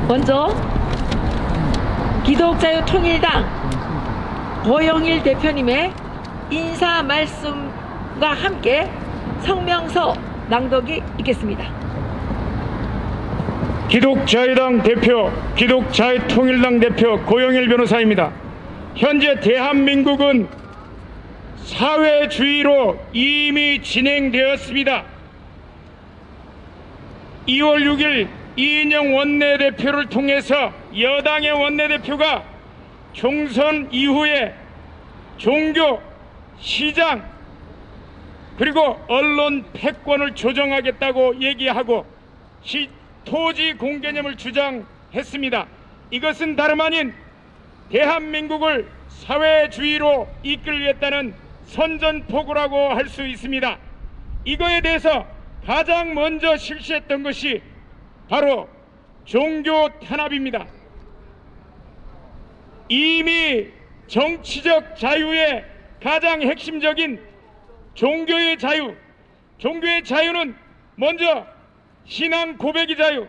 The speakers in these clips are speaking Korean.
먼저 기독자유통일당 고영일 대표님의 인사 말씀과 함께 성명서 낭독이 있겠습니다. 기독자유당 대표, 기독자유통일당 대표 고영일 변호사입니다. 현재 대한민국은 사회주의로 이미 진행되었습니다. 2월 6일 이인영 원내대표를 통해서 여당의 원내대표가 총선 이후에 종교, 시장, 그리고 언론 패권을 조정하겠다고 얘기하고 토지 공개념을 주장했습니다. 이것은 다름 아닌 대한민국을 사회주의로 이끌겠다는 선전포고라고 할 수 있습니다. 이거에 대해서 가장 먼저 실시했던 것이 바로 종교 탄압입니다. 이미 정치적 자유의 가장 핵심적인 종교의 자유, 종교의 자유는 먼저 신앙 고백의 자유,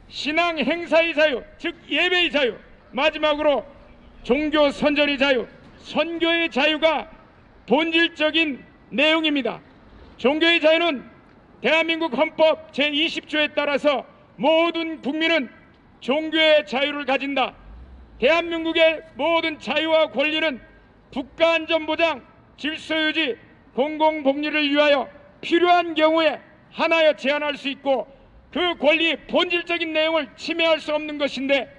신앙 행사의 자유, 즉 예배의 자유, 마지막으로 종교 선전의 자유, 선교의 자유가 본질적인 내용입니다. 종교의 자유는 대한민국 헌법 제20조에 따라서 모든 국민은 종교의 자유를 가진다. 대한민국의 모든 자유와 권리는 국가안전보장, 질서유지, 공공복리를 위하여 필요한 경우에 하나여 제한할 수 있고 그 권리의 본질적인 내용을 침해할 수 없는 것인데,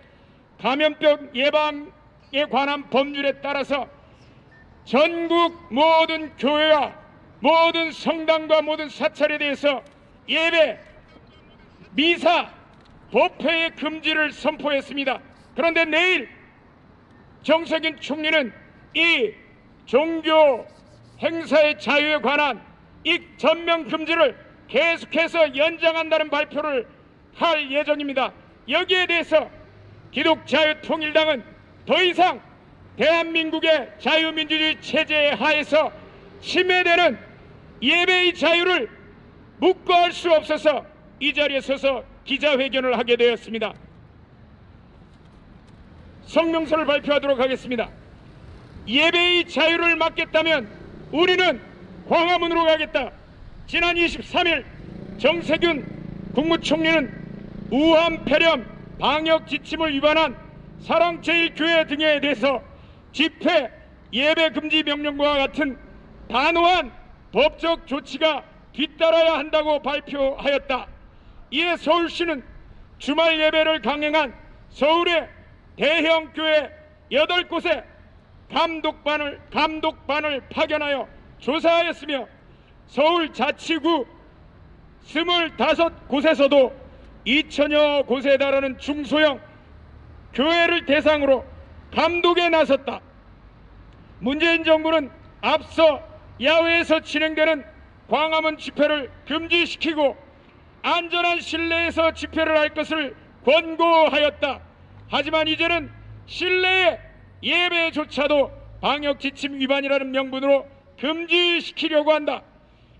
감염병 예방에 관한 법률에 따라서 전국 모든 교회와 모든 성당과 모든 사찰에 대해서 예배, 미사, 법회의 금지를 선포했습니다. 그런데 내일 정세균 총리는 이 종교 행사의 자유에 관한 이 전면 금지를 계속해서 연장한다는 발표를 할 예정입니다. 여기에 대해서 기독자유통일당은 더 이상 대한민국의 자유민주주의 체제 하에서 침해되는 예배의 자유를 묵과할 수 없어서 이 자리에 서서 기자회견을 하게 되었습니다. 성명서를 발표하도록 하겠습니다. 예배의 자유를 막겠다면 우리는 광화문으로 가겠다. 지난 23일 정세균 국무총리는 우한 폐렴 방역 지침을 위반한 사랑제일교회 등에 대해서 집회 예배 금지 명령과 같은 단호한 법적 조치가 뒤따라야 한다고 발표하였다. 이에 서울시는 주말 예배를 강행한 서울의 대형 교회 8곳에 감독반을 파견하여 조사하였으며 서울 자치구 25곳에서도 2000여 곳에 달하는 중소형 교회를 대상으로 감독에 나섰다. 문재인 정부는 앞서 야외에서 진행되는 광화문 집회를 금지시키고 안전한 실내에서 집회를 할 것을 권고하였다. 하지만 이제는 실내의 예배조차도 방역지침 위반이라는 명분으로 금지시키려고 한다.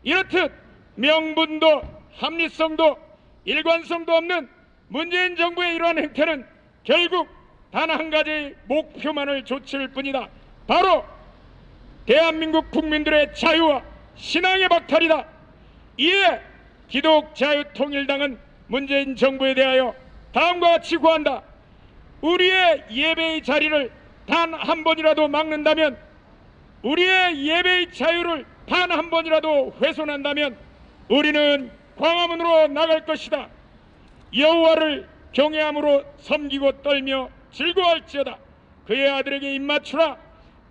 이렇듯 명분도 합리성도 일관성도 없는 문재인 정부의 이러한 행태는 결국 단 한 가지 목표만을 좇을 뿐이다. 바로 대한민국 국민들의 자유와 신앙의 박탈이다. 이에 기독자유통일당은 문재인 정부에 대하여 다음과 같이 구한다. 우리의 예배의 자리를 단 한 번이라도 막는다면, 우리의 예배의 자유를 단 한 번이라도 훼손한다면 우리는 광화문으로 나갈 것이다. 여호와를 경외함으로 섬기고 떨며 즐거워할지어다. 그의 아들에게 입맞추라.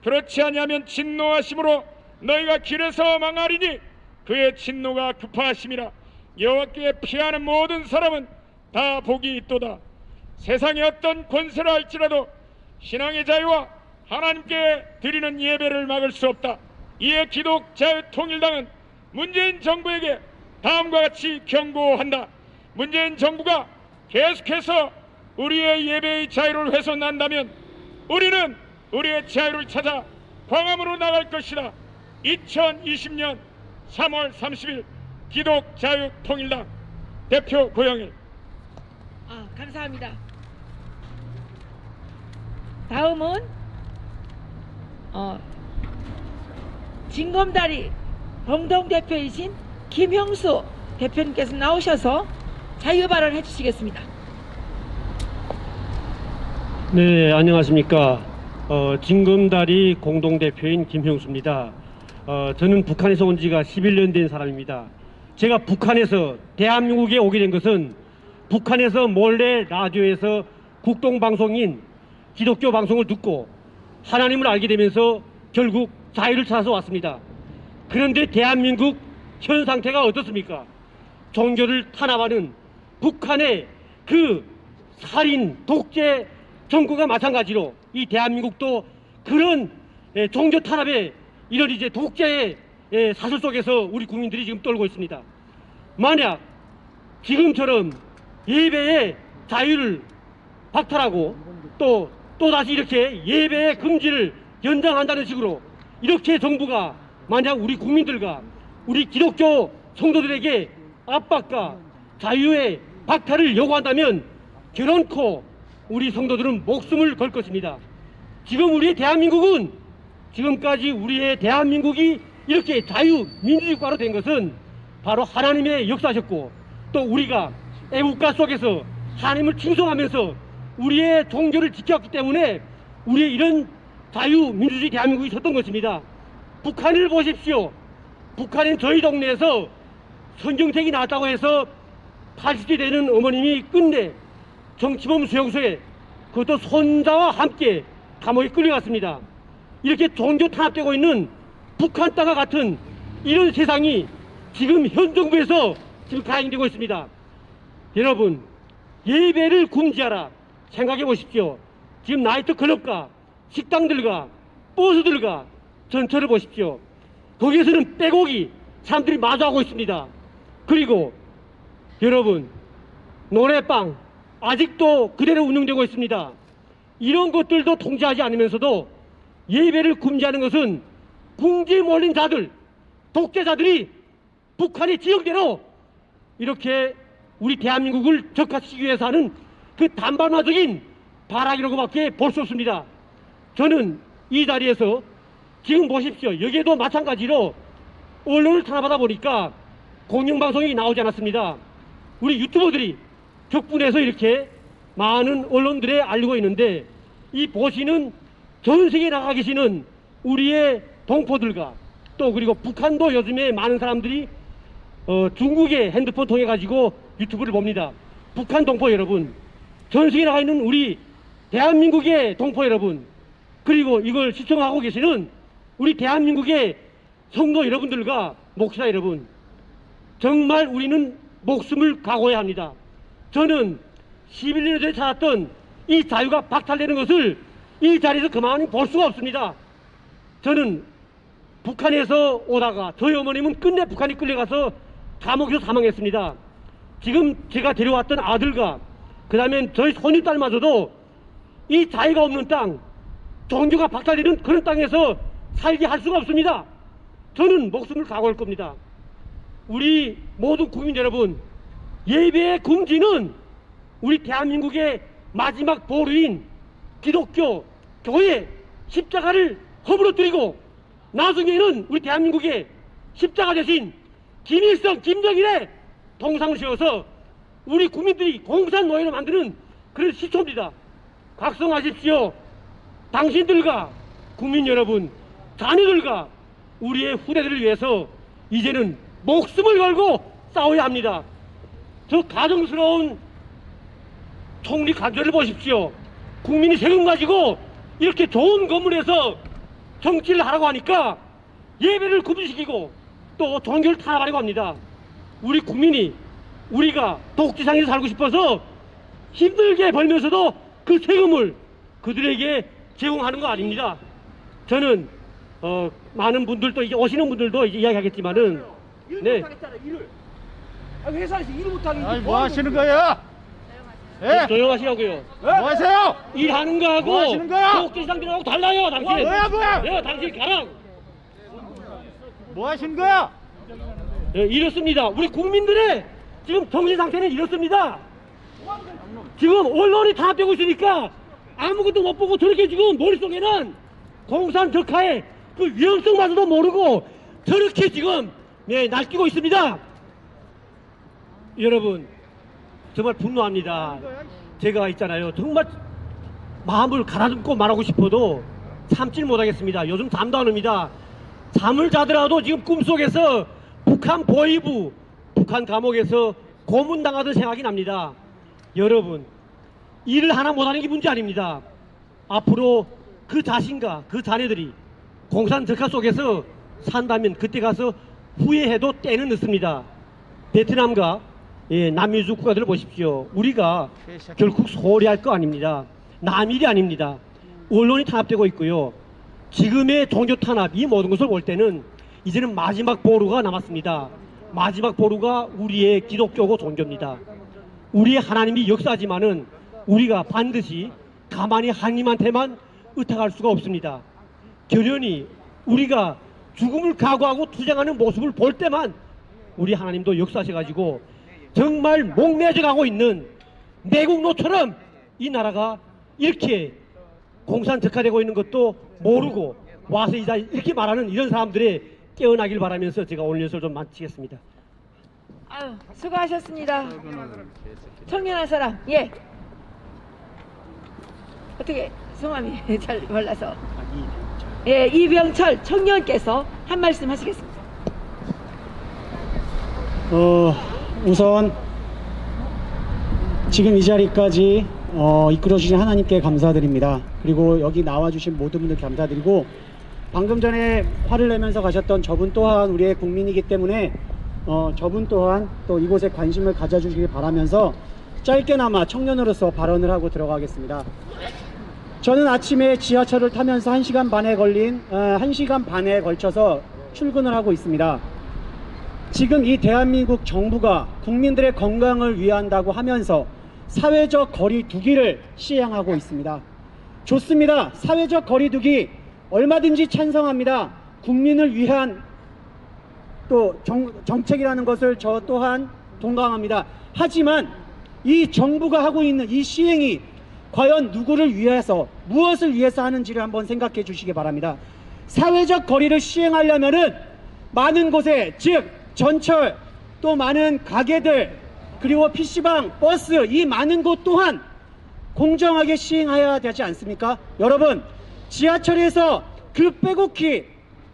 그렇지 아니하면 진노하심으로 너희가 길에서 망하리니 그의 진노가 급하심이라. 여호와께 피하는 모든 사람은 다 복이 있도다. 세상에 어떤 권세라 할지라도 신앙의 자유와 하나님께 드리는 예배를 막을 수 없다. 이에 기독자유통일당은 문재인 정부에게 다음과 같이 경고한다. 문재인 정부가 계속해서 우리의 예배의 자유를 훼손한다면 우리는 우리의 자유를 찾아 광화문으로 나갈 것이다. 2020년 3월 30일 기독자유통일당 대표 고영일. 감사합니다. 다음은 진검다리 공동대표이신 김형수 대표님께서 나오셔서 자유발언을 해주시겠습니다. 네, 안녕하십니까. 진검다리 공동대표인 김형수입니다. 저는 북한에서 온 지가 11년 된 사람입니다. 제가 북한에서 대한민국에 오게 된 것은 북한에서 몰래 라디오에서 국동방송인 기독교 방송을 듣고 하나님을 알게 되면서 결국 자유를 찾아서 왔습니다. 그런데 대한민국 현 상태가 어떻습니까? 종교를 탄압하는 북한의 그 살인, 독재 정권과 마찬가지로 이 대한민국도 그런 종교 탄압의 이런 이제 독재의 사슬 속에서 우리 국민들이 지금 떨고 있습니다. 만약 지금처럼 예배의 자유를 박탈하고 또다시 이렇게 예배의 금지를 연장한다는 식으로 이렇게 정부가 만약 우리 국민들과 우리 기독교 성도들에게 압박과 자유의 박탈을 요구한다면 결혼코 우리 성도들은 목숨을 걸 것입니다. 지금 우리의 대한민국은 지금까지 우리의 대한민국이 이렇게 자유민주주의국가로 된 것은 바로 하나님의 역사셨고 또 우리가 애국가 속에서 하나님을 충성하면서 우리의 종교를 지켰기 때문에 우리의 이런 자유민주주의 대한민국이 섰던 것입니다. 북한을 보십시오. 북한은 저희 동네에서 성경책이 나왔다고 해서 80대 되는 어머님이 끝내 정치범 수용소에 그것도 손자와 함께 감옥에 끌려갔습니다. 이렇게 종교 탄압되고 있는 북한 땅과 같은 이런 세상이 지금 현 정부에서 지금 가행되고 있습니다. 여러분, 예배를 금지하라 생각해 보십시오. 지금 나이트 클럽과 식당들과 버스들과 전철을 보십시오. 거기에서는 빼곡이 사람들이 마주하고 있습니다. 그리고 여러분, 노래방 아직도 그대로 운영되고 있습니다. 이런 것들도 통제하지 않으면서도 예배를 금지하는 것은 궁지에 몰린 자들, 독재자들이 북한의 지역대로 이렇게 우리 대한민국을 적화시키기 위해서 하는 그 단발마적인 발악이라고밖에 볼 수 없습니다. 저는 이 자리에서 지금 보십시오. 여기에도 마찬가지로 언론을 탄압하다 보니까 공영방송이 나오지 않았습니다. 우리 유튜버들이 격분해서 이렇게 많은 언론들에 알리고 있는데 이 보시는 전 세계에 나가 계시는 우리의 동포들과 또 그리고 북한도 요즘에 많은 사람들이 중국의 핸드폰 통해 가지고 유튜브를 봅니다. 북한 동포 여러분, 전 세계에 나가 있는 우리 대한민국의 동포 여러분, 그리고 이걸 시청하고 계시는 우리 대한민국의 성도 여러분들과 목사 여러분, 정말 우리는 목숨을 각오해야 합니다. 저는 11년 전에 찾았던 이 자유가 박탈되는 것을 이 자리에서 그만히 볼 수가 없습니다. 저는 북한에서 오다가 저희 어머님은 끝내 북한에 끌려가서 감옥에서 사망했습니다. 지금 제가 데려왔던 아들과 그 다음에 저희 손주딸마저도 이 자유가 없는 땅, 종교가 박탈되는 그런 땅에서 살게 할 수가 없습니다. 저는 목숨을 각오할 겁니다. 우리 모든 국민 여러분, 예배의 금지는 우리 대한민국의 마지막 보루인 기독교 교회 십자가를 허물어뜨리고 나중에는 우리 대한민국의 십자가 대신 김일성, 김정일의 동상을 세워서 우리 국민들이 공산노예로 만드는 그런 시초입니다. 각성하십시오. 당신들과 국민 여러분, 자녀들과 우리의 후대들을 위해서 이제는 목숨을 걸고 싸워야 합니다. 저 가정스러운 총리 간절을 보십시오. 국민이 세금 가지고 이렇게 좋은 건물에서 정치를 하라고 하니까 예배를 금지시키고 또 종교를 탄압하려고 합니다. 우리 국민이 우리가 독재상에서 살고 싶어서 힘들게 벌면서도 그 세금을 그들에게 제공하는 거 아닙니다. 저는 많은 분들도 이제 오시는 분들도 이제 이야기하겠지만은 네. 회사에서 일을 못하게 아니 뭐 하시는 거야? 예? 조용하시라고요. 뭐 하세요? 일하는 거하고 뭐 하시는 거야? 독재상들하고 달라요, 당신. 뭐야? 예, 당신 가랑. 뭐 하시는 거야? 예, 이렇습니다. 우리 국민들의 지금 정신 상태는 이렇습니다. 지금 언론이 탄압되고 있으니까 아무것도 못 보고 저렇게 지금 머릿속에는 공산 적하의 그 위험성마저도 모르고 저렇게 지금 날뛰고 있습니다. 여러분 정말 분노합니다. 제가 있잖아요. 정말 마음을 가다듬고 말하고 싶어도 참질 못하겠습니다. 요즘 잠도 안 옵니다. 잠을 자더라도 지금 꿈속에서 북한 보위부, 북한 감옥에서 고문당하던 생각이 납니다. 여러분, 일을 하나 못하는 게 문제 아닙니다. 앞으로 그 자신과 그 자녀들이 공산 적화 속에서 산다면 그때 가서 후회해도 때는 늦습니다. 베트남과 남미주 국가들을 보십시오. 우리가 결국 소홀히 할 거 아닙니다. 남일이 아닙니다. 언론이 탄압되고 있고요. 지금의 종교 탄압, 이 모든 것을 볼 때는 이제는 마지막 보루가 남았습니다. 마지막 보루가 우리의 기독교고 종교입니다. 우리의 하나님이 역사하지만은 우리가 반드시 가만히 하나님한테만 의탁할 수가 없습니다. 결연히 우리가 죽음을 각오하고 투쟁하는 모습을 볼 때만 우리 하나님도 역사하셔가지고 정말 목매져 가고 있는 내국노처럼 이 나라가 이렇게 공산 적화되고 있는 것도 모르고 와서 이렇게 말하는 이런 사람들의 깨어나길 바라면서 제가 오늘 연설 좀 마치겠습니다. 아유, 수고하셨습니다. 청년한 사람, 예. 어떻게 성함이 잘 몰라서. 예, 이병철 청년께서 한 말씀 하시겠습니다. 우선 지금 이 자리까지 이끌어주신 하나님께 감사드립니다. 그리고 여기 나와주신 모든 분들 감사드리고, 방금 전에 화를 내면서 가셨던 저분 또한 우리의 국민이기 때문에 저분 또한 또 이곳에 관심을 가져주시길 바라면서 짧게나마 청년으로서 발언을 하고 들어가겠습니다. 저는 아침에 지하철을 타면서 1시간 반에 걸쳐서 출근을 하고 있습니다. 지금 이 대한민국 정부가 국민들의 건강을 위한다고 하면서 사회적 거리두기를 시행하고 있습니다. 좋습니다. 사회적 거리두기 얼마든지 찬성합니다. 국민을 위한 또 정책이라는 것을 저 또한 동감합니다. 하지만 이 정부가 하고 있는 이 시행이 과연 누구를 위해서, 무엇을 위해서 하는지를 한번 생각해 주시기 바랍니다. 사회적 거리를 시행하려면은 많은 곳에, 즉 전철, 또 많은 가게들, 그리고 PC방, 버스, 이 많은 곳 또한 공정하게 시행해야 되지 않습니까? 여러분, 지하철에서 그 빼곡히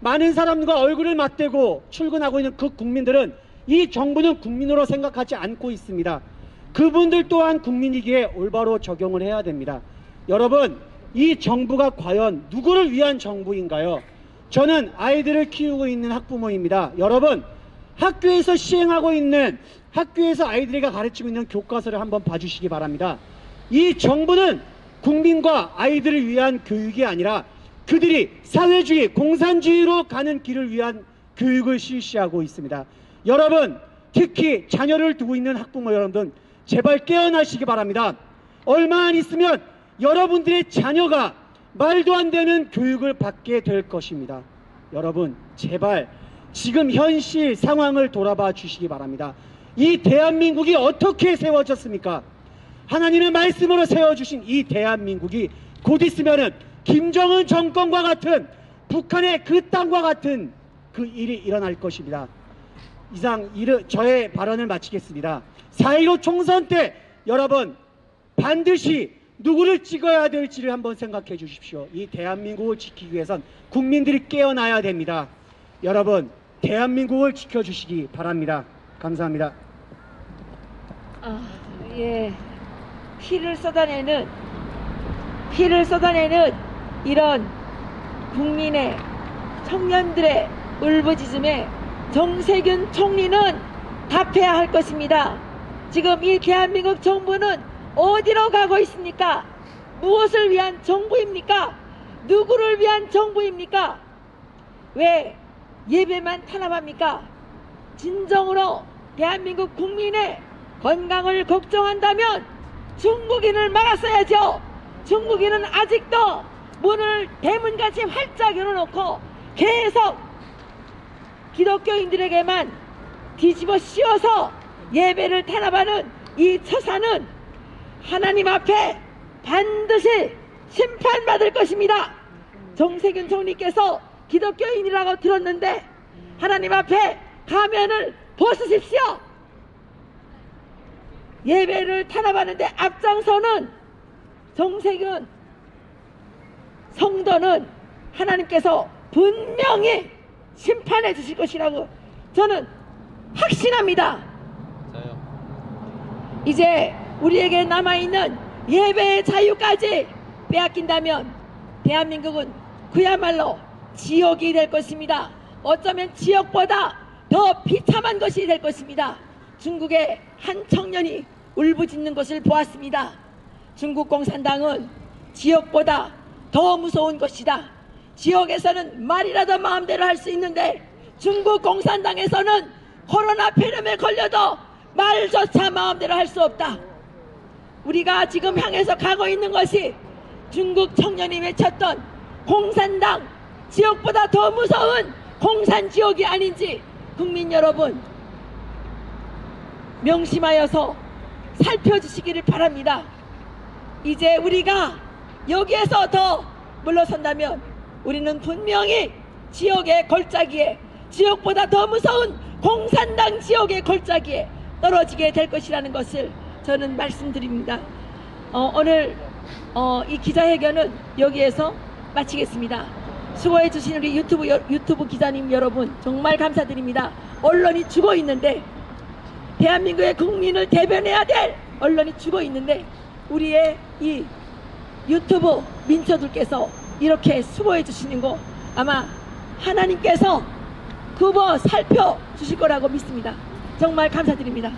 많은 사람과 얼굴을 맞대고 출근하고 있는 그 국민들은 이 정부는 국민으로 생각하지 않고 있습니다. 그분들 또한 국민이기에 올바로 적용을 해야 됩니다. 여러분, 이 정부가 과연 누구를 위한 정부인가요? 저는 아이들을 키우고 있는 학부모입니다. 여러분, 학교에서 시행하고 있는, 학교에서 아이들에게 가르치고 있는 교과서를 한번 봐주시기 바랍니다. 이 정부는 국민과 아이들을 위한 교육이 아니라 그들이 사회주의, 공산주의로 가는 길을 위한 교육을 실시하고 있습니다. 여러분, 특히 자녀를 두고 있는 학부모 여러분, 제발 깨어나시기 바랍니다. 얼마 안 있으면 여러분들의 자녀가 말도 안 되는 교육을 받게 될 것입니다. 여러분, 제발 지금 현실 상황을 돌아봐 주시기 바랍니다. 이 대한민국이 어떻게 세워졌습니까? 하나님의 말씀으로 세워주신 이 대한민국이 곧 있으면은 김정은 정권과 같은, 북한의 그 땅과 같은 그 일이 일어날 것입니다. 이상 저의 발언을 마치겠습니다. 4.15 총선 때 여러분 반드시 누구를 찍어야 될지를 한번 생각해 주십시오. 이 대한민국을 지키기 위해선 국민들이 깨어나야 됩니다. 여러분, 대한민국을 지켜주시기 바랍니다. 감사합니다. 예, 피를 쏟아내는 이런 국민의, 청년들의 울부짖음에 정세균 총리는 답해야 할 것입니다. 지금 이 대한민국 정부는 어디로 가고 있습니까? 무엇을 위한 정부입니까? 누구를 위한 정부입니까? 왜 예배만 탄압합니까? 진정으로 대한민국 국민의 건강을 걱정한다면 중국인을 막았어야죠. 중국인은 아직도 문을 대문같이 활짝 열어놓고 계속 기독교인들에게만 뒤집어 씌워서 예배를 탄압하는 이 처사는 하나님 앞에 반드시 심판받을 것입니다. 정세균 총리께서 기독교인이라고 들었는데 하나님 앞에 가면을 벗으십시오. 예배를 탄압하는데 앞장서는 정세균 성도는 하나님께서 분명히 심판해 주실 것이라고 저는 확신합니다. 이제 우리에게 남아있는 예배의 자유까지 빼앗긴다면 대한민국은 그야말로 지옥이 될 것입니다. 어쩌면 지옥보다 더 비참한 것이 될 것입니다. 중국의 한 청년이 울부짖는 것을 보았습니다. 중국 공산당은 지옥보다 더 무서운 것이다. 지옥에서는 말이라도 마음대로 할 수 있는데 중국 공산당에서는 코로나 폐렴에 걸려도 말조차 마음대로 할 수 없다. 우리가 지금 향해서 가고 있는 것이 중국 청년이 외쳤던 공산당 지옥보다 더 무서운 공산지옥이 아닌지 국민 여러분 명심하여서 살펴주시기를 바랍니다. 이제 우리가 여기에서 더 물러선다면 우리는 분명히 지옥의 골짜기에 지옥보다 더 무서운 공산당 지옥의 골짜기에 떨어지게 될 것이라는 것을 저는 말씀드립니다. 오늘 이 기자회견은 여기에서 마치겠습니다. 수고해 주신 우리 유튜브 기자님 여러분 정말 감사드립니다. 언론이 죽어 있는데 대한민국의 국민을 대변해야 될 언론이 죽어 있는데 우리의 이 유튜브 민초들께서 이렇게 수고해 주시는 거 아마 하나님께서 굽어 살펴 주실 거라고 믿습니다. 정말 감사드립니다.